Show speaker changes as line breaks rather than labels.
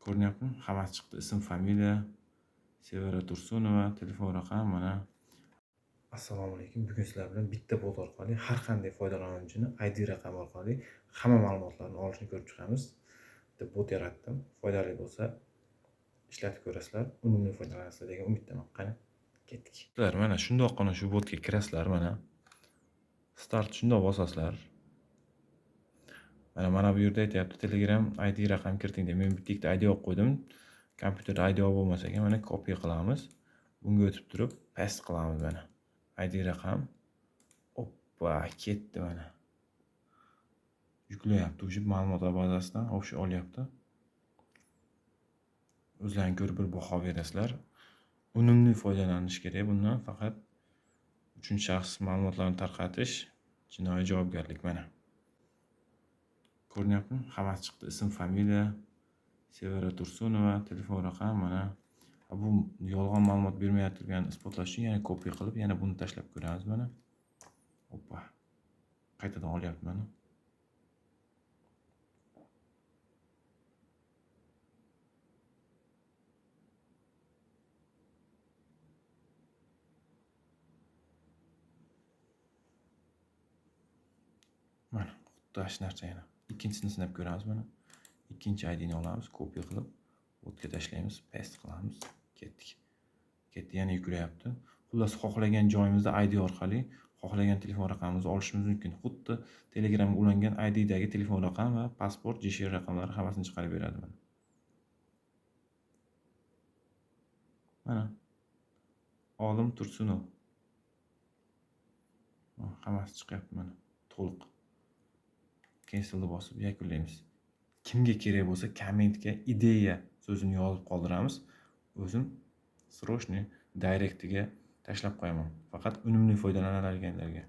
Ko'ryaptimi? Hammasi chiqdi. Ism, familiya, Sevara Tursunova, telefon raqami mana. Assalomu alaykum. Bugun sizlar bilan bitta bot orqali har qanday foydalanuvchini ID raqami orqali hamma ma'lumotlarni olishni ko'rib chiqamiz. Bitta bot yaratdim. Foydali bo'lsa ishlatib ko'rasizlar, unumli foydalanasizlar degan umiddaman. Qani, ketdik. Sizlar mana shundoqqina shu botga kirasizlar mana. Start shundoq bosasizlar. Mana bu yerda aytyapti Telegram ID raqam kiriting deb. Men bitta ID olib qo'ydim. Kompyuterda ID bo'lmasa ham mana kopiya qilamiz. Bunga o'tib turib paste qilamiz mana. ID raqam. Oppa, ketdi mana. Yuklayapti. O'sha ma'lumotlar bazasidan o'sha olyapti. O'zlaring ko'rib bir baho berasizlar. Unumli foydalanish kerak bundan. Faqat uchinchi shaxs ma'lumotlarni tarqatish jinoiy javobgarlik mana. Ko'ryaptimi? Hammasi chiqdi. Ism, familiya, Sevara Tursunova, telefon raqami mana. Bu yolg'on ma'lumot bermayotganini isbotlash uchun yana kopiya qilib, yana buni tashlab ko'ramiz mana. Oppa. Qaytadan olyapti mana. Mana, xuddi shu narsa yana. Ikkinchisini sinab ko'ramiz mana. Ikkinchi IDni olamiz, kopiya qilib, botga tashlaymiz, paste qilamiz. Ketdik. Ketdi, yana yuklayapti. Xullas, xohlagan joyimizda ID orqali xohlagan telefon raqamimizni olishimiz mumkin. Xuddi Telegramga ulangan IDdagi telefon raqam va pasport, JSHR raqamlari hammasini chiqarib beradi mana. Mana. Olim Tursunov. Hammasi chiqyapti mana. To'liq. Cancel'ni bosib yakunlaymiz. Kimga kerak bo'lsa kommentga ideya so'zini yozib qoldiramiz. O'zim srochniy direktiga tashlab qo'yaman. Faqat unumli foydalanadiganlarga.